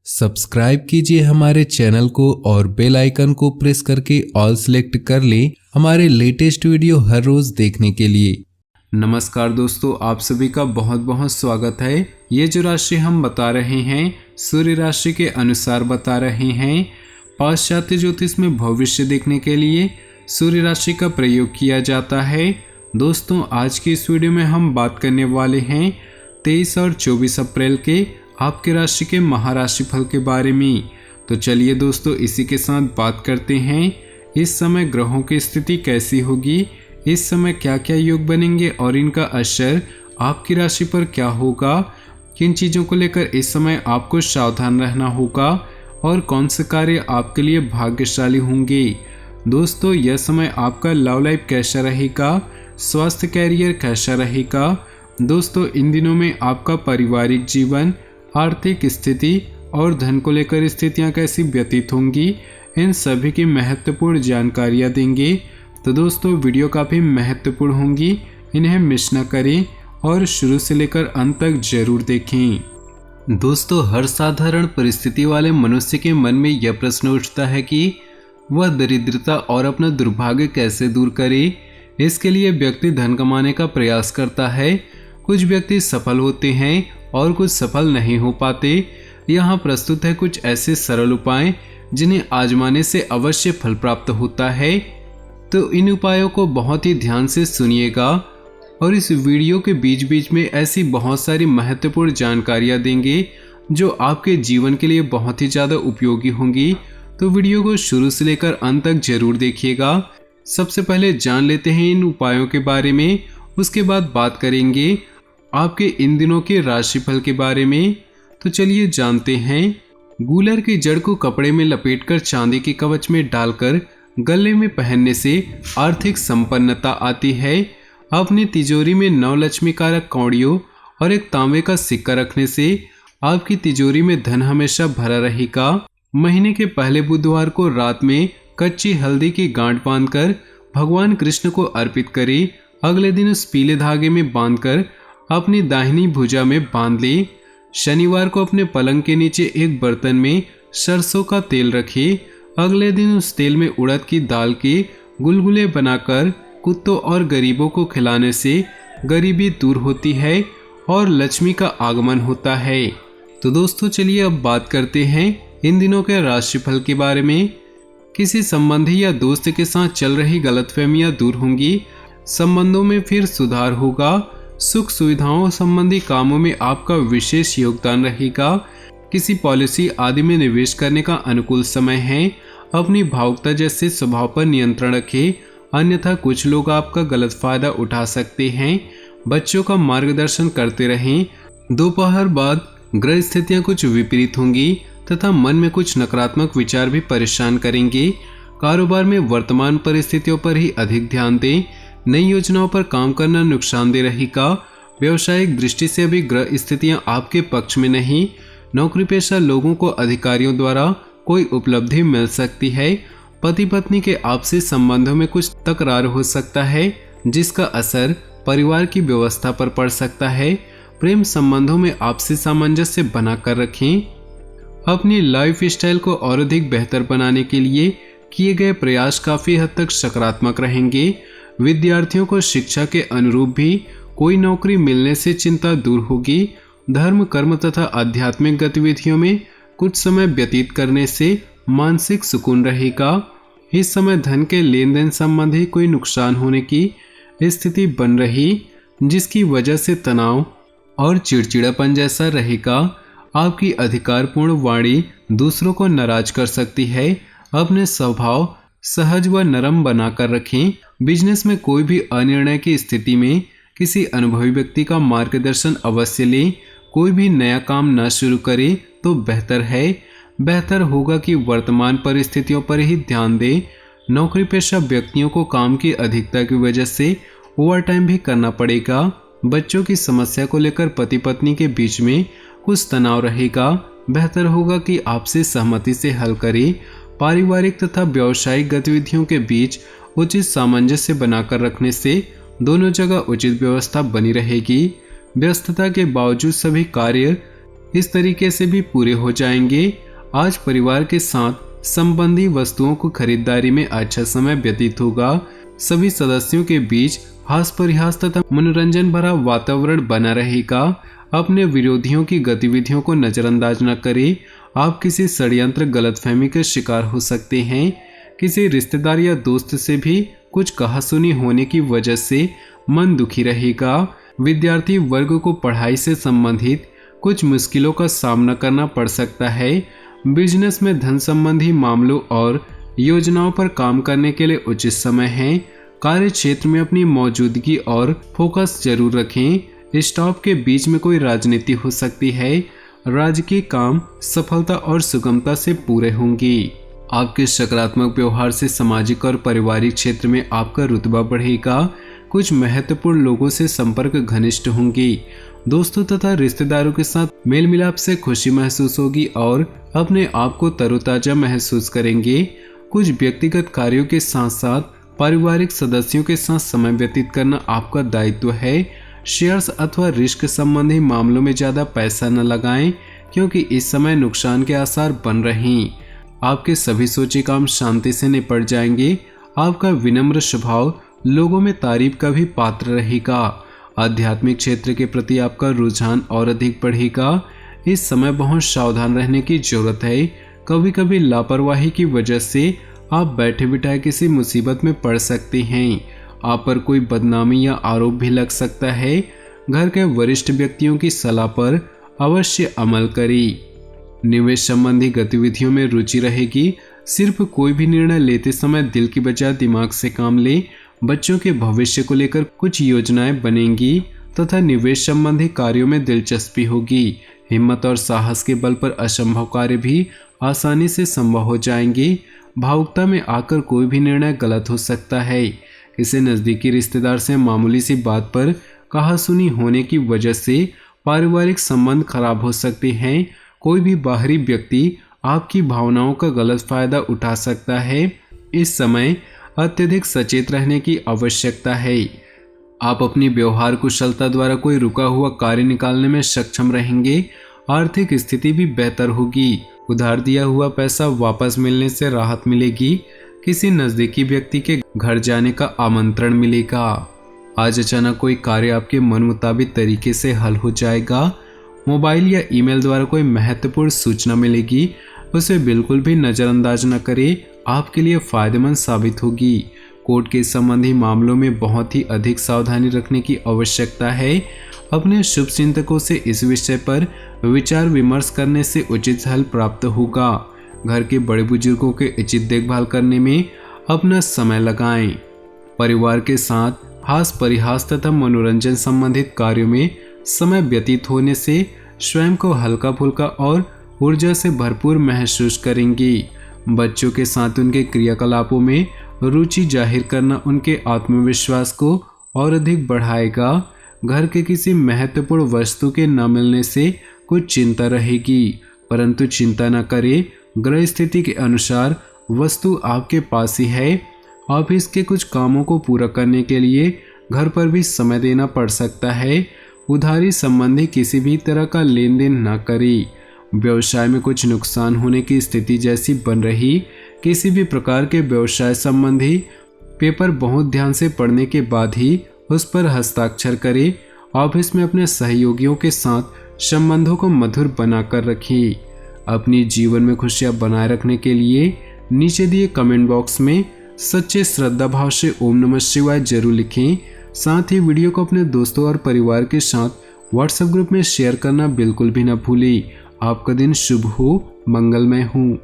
Subscribe कीजिए हमारे channel को और बेल आइकन को प्रेस करके ऑल सेलेक्ट कर लें हमारे लेटेस्ट वीडियो हर रोज देखने के लिए। नमस्कार दोस्तों, आप सभी का बहुत बहुत स्वागत है। ये जो राशि हम बता रहे हैं सूर्य राशि के अनुसार बता रहे हैं। पाश्चात्य ज्योतिष में भविष्य देखने के लिए सूर्य राशि का प्रयोग किया जाता है। दोस्तों, आज की इस वीडियो में हम बात करने वाले हैं 23 और 24 अप्रैल के आपके राशि के महाराशि फल के बारे में। तो चलिए दोस्तों, इसी के साथ बात करते हैं इस समय ग्रहों की स्थिति कैसी होगी, इस समय क्या क्या योग बनेंगे और इनका असर आपकी राशि पर क्या होगा, किन चीज़ों को लेकर इस समय आपको सावधान रहना होगा और कौन से कार्य आपके लिए भाग्यशाली होंगे। दोस्तों, यह समय आपका लव लाइफ कैसा रहेगा, स्वास्थ्य कैरियर कैसा रहेगा। दोस्तों, इन दिनों में आपका पारिवारिक जीवन, आर्थिक स्थिति और धन को लेकर स्थितियां कैसी व्यतीत होंगी, इन सभी की महत्वपूर्ण जानकारियां देंगे। तो दोस्तों, वीडियो काफ़ी महत्वपूर्ण होंगी, इन्हें मिस न करें और शुरू से लेकर अंत तक जरूर देखें। दोस्तों, हर साधारण परिस्थिति वाले मनुष्य के मन में यह प्रश्न उठता है कि वह दरिद्रता और अपना दुर्भाग्य कैसे दूर करे। इसके लिए व्यक्ति धन कमाने का प्रयास करता है। कुछ व्यक्ति सफल होते हैं और कुछ सफल नहीं हो पाते। यहाँ प्रस्तुत है कुछ ऐसे सरल उपाय जिन्हें आजमाने से अवश्य फल प्राप्त होता है। तो इन उपायों को बहुत ही ध्यान से सुनिएगा और इस वीडियो के बीच बीच में ऐसी बहुत सारी महत्वपूर्ण जानकारियाँ देंगे जो आपके जीवन के लिए बहुत ही ज़्यादा उपयोगी होंगी। तो वीडियो को शुरू से लेकर अंत तक जरूर देखिएगा। सबसे पहले जान लेते हैं इन उपायों के बारे में, उसके बाद बात करेंगे आपके इन दिनों के राशिफल के बारे में। तो चलिए जानते हैं। गूलर की जड़ को कपड़े में लपेटकर चांदी के कवच में डालकर गले में पहनने से आर्थिक संपन्नता आती है। अपनी तिजोरी में 9 लक्ष्मी कारक कौड़ियों और एक तांबे का सिक्का रखने से आपकी तिजोरी में धन हमेशा भरा रहेगा। महीने के पहले बुधवार को रात में कच्ची हल्दी की गांठ बांधकर भगवान कृष्ण को अर्पित करें। अगले दिन उस पीले धागे में बांधकर अपनी दाहिनी भुजा में बांध ले। शनिवार को अपने पलंग के नीचे एक बर्तन में सरसों का तेल रखें। अगले दिन उस तेल में उड़द की दाल के गुलगुले बनाकर कुत्तों और गरीबों को खिलाने से गरीबी दूर होती है और लक्ष्मी का आगमन होता है। तो दोस्तों, चलिए अब बात करते हैं इन दिनों के राशिफल के बारे में। किसी संबंधी या दोस्त के साथ चल रही गलतफहमियां दूर होंगी, संबंधों में फिर सुधार होगा। सुख सुविधाओं संबंधी कामों में आपका विशेष योगदान रहेगा। किसी पॉलिसी आदि में निवेश करने का अनुकूल समय है। अपनी भावुकता जैसे स्वभाव पर नियंत्रण रखें, अन्यथा कुछ लोग आपका गलत फायदा उठा सकते हैं। बच्चों का मार्गदर्शन करते रहें। दोपहर बाद ग्रह स्थितियां कुछ विपरीत होंगी तथा मन में कुछ नकारात्मक विचार भी परेशान करेंगे। कारोबार में वर्तमान परिस्थितियों पर ही अधिक ध्यान दें। नई योजनाओं पर काम करना नुकसानदेह रहेगा। व्यवसायिक दृष्टि से भी ग्रह स्थितियां आपके पक्ष में नहीं। नौकरी पेशा लोगों को अधिकारियों द्वारा कोई उपलब्धि मिल सकती है। पति पत्नी के आपसी संबंधों में कुछ तकरार हो सकता है जिसका असर परिवार की व्यवस्था पर पड़ सकता है। प्रेम संबंधों में आपसी सामंजस्य बनाकर रखें। अपनी लाइफ स्टाइल को और अधिक बेहतर बनाने के लिए किए गए प्रयास काफी हद तक सकारात्मक रहेंगे। विद्यार्थियों को शिक्षा के अनुरूप भी कोई नौकरी मिलने से चिंता दूर होगी। धर्म, कर्म तथा आध्यात्मिक गतिविधियों में कुछ समय व्यतीत करने से मानसिक सुकून रहेगा। इस समय धन के लेन देन संबंधी कोई नुकसान होने की स्थिति बन रही, जिसकी वजह से तनाव और चिड़चिड़ापन जैसा रहेगा। आपकी अधिकारपूर्ण वाणी दूसरों को नाराज कर सकती है। अपने स्वभाव सहज व नरम बनाकर रखें। बिजनेस में कोई भी अनिर्णय की स्थिति में किसी अनुभवी व्यक्ति का मार्गदर्शन अवश्य लें। कोई भी नया काम न शुरू करें तो बेहतर है। बेहतर होगा कि वर्तमान परिस्थितियों पर ही ध्यान दें। नौकरी पेशा व्यक्तियों को काम की अधिकता की वजह से ओवरटाइम भी करना पड़ेगा। बच्चों की समस्या को लेकर पति पत्नी के बीच में कुछ तनाव रहेगा। बेहतर होगा कि आपसे सहमति से हल करें। पारिवारिक तथा व्यावसायिक गतिविधियों के बीच उचित सामंजस्य बनाकर रखने से दोनों जगह उचित व्यवस्था बनी रहेगी। व्यस्तता के बावजूद सभी कार्य इस तरीके से भी पूरे हो जाएंगे। आज परिवार के साथ संबंधी वस्तुओं को खरीदारी में अच्छा समय व्यतीत होगा। सभी सदस्यों के बीच हास परिहास तथा मनोरंजन भरा वातावरण बना रहेगा। अपने विरोधियों की गतिविधियों को नजरअंदाज न करें। आप किसी षड्यंत्र गलतफहमी के शिकार हो सकते हैं। किसी रिश्तेदार या दोस्त से भी कुछ कहासुनी होने की वजह से मन दुखी रहेगा। विद्यार्थी वर्ग को पढ़ाई से संबंधित कुछ मुश्किलों का सामना करना पड़ सकता है। बिजनेस में धन संबंधी मामलों और योजनाओं पर काम करने के लिए उचित समय है। कार्य क्षेत्र में अपनी मौजूदगी और फोकस जरूर रखें। स्टाफ के बीच में कोई राजनीति हो सकती है। राजकीय काम सफलता और सुगमता से पूरे होंगी। आपके सकारात्मक व्यवहार से सामाजिक और पारिवारिक क्षेत्र में आपका रुतबा बढ़ेगा। कुछ महत्वपूर्ण लोगों से संपर्क घनिष्ठ होंगी। दोस्तों तथा रिश्तेदारों के साथ मेल मिलाप से खुशी महसूस होगी और अपने आप को तरोताजा महसूस करेंगे। कुछ व्यक्तिगत कार्यों के साथ साथ पारिवारिक सदस्यों के साथ समय व्यतीत करना आपका दायित्व है। शेयर्स अथवा रिस्क संबंधी मामलों में ज्यादा पैसा न लगाएं, क्योंकि इस समय नुकसान के आसार बन रहे हैं। आपके सभी सोचे काम शांति से निपट जाएंगे। आपका विनम्र स्वभाव लोगों में तारीफ का भी पात्र रहेगा। आध्यात्मिक क्षेत्र के प्रति आपका रुझान और अधिक बढ़ेगा। इस समय बहुत सावधान रहने की जरूरत है। कभी कभी लापरवाही की वजह से आप बैठे बिठाए किसी मुसीबत में पड़ सकते हैं। आप पर कोई बदनामी या आरोप भी लग सकता है। घर के वरिष्ठ व्यक्तियों की सलाह पर अवश्य अमल करें। निवेश संबंधी गतिविधियों में रुचि रहेगी। सिर्फ कोई भी निर्णय लेते समय दिल की बजाय दिमाग से काम लें। बच्चों के भविष्य को लेकर कुछ योजनाएं बनेंगी तथा निवेश संबंधी कार्यों में दिलचस्पी होगी। हिम्मत और साहस के बल पर असंभव कार्य भी आसानी से संभव हो जाएंगे। भावुकता में आकर कोई भी निर्णय गलत हो सकता है। किसी नजदीकी रिश्तेदार से मामूली सी बात पर कहासुनी होने की वजह से पारिवारिक संबंध खराब हो सकते हैं। कोई भी बाहरी व्यक्ति आपकी भावनाओं का गलत फायदा उठा सकता है। इस समय अत्यधिक सचेत रहने की आवश्यकता है। आप अपनी व्यवहार कुशलता द्वारा कोई रुका हुआ कार्य निकालने में सक्षम रहेंगे। आर्थिक स्थिति भी बेहतर होगी। उधार दिया हुआ पैसा वापस मिलने से राहत मिलेगी। किसी नजदीकी व्यक्ति के घर जाने का आमंत्रण मिलेगा। आज अचानक कोई कार्य आपके मन मुताबिक तरीके से हल हो जाएगा। मोबाइल या ईमेल द्वारा कोई महत्वपूर्ण सूचना मिलेगी, उसे बिल्कुल भी नजरअंदाज न करें। आपके लिए फायदेमंद साबित होगी। कोर्ट के संबंधी मामलों में बहुत ही अधिक सावधानी रखने की आवश्यकता है। अपने शुभ चिंतकों से इस विषय पर विचार विमर्श करने से उचित हल प्राप्त होगा। घर के बड़े बुजुर्गों के उचित देखभाल करने में अपना समय लगाएं। परिवार के साथ हास परिहास तथा मनोरंजन संबंधित कार्यों में समय व्यतीत होने से स्वयं को हल्का फुल्का और ऊर्जा से भरपूर महसूस करेंगी। बच्चों के साथ उनके क्रियाकलापों में रुचि जाहिर करना उनके आत्मविश्वास को और अधिक बढ़ाएगा। घर के किसी महत्वपूर्ण वस्तु के न मिलने से कुछ चिंता रहेगी, परंतु चिंता न करें। ग्रह स्थिति के अनुसार वस्तु आपके पास ही है। ऑफिस के कुछ कामों को पूरा करने के लिए घर पर भी समय देना पड़ सकता है। उधारी संबंधी किसी भी तरह का लेन देन न करें। व्यवसाय में कुछ नुकसान होने की स्थिति जैसी बन रही। किसी भी प्रकार के व्यवसाय संबंधी पेपर बहुत ध्यान से पढ़ने के बाद ही उस पर हस्ताक्षर करें। ऑफिस में अपने सहयोगियों के साथ संबंधों को मधुर बनाकर रखें। अपनी जीवन में खुशियां बनाए रखने के लिए नीचे दिए कमेंट बॉक्स में सच्चे श्रद्धा भाव से ओम नमः शिवाय जरूर लिखें। साथ ही वीडियो को अपने दोस्तों और परिवार के साथ व्हाट्सएप ग्रुप में शेयर करना बिल्कुल भी न भूलें। आपका दिन शुभ हो, मंगलमय हो।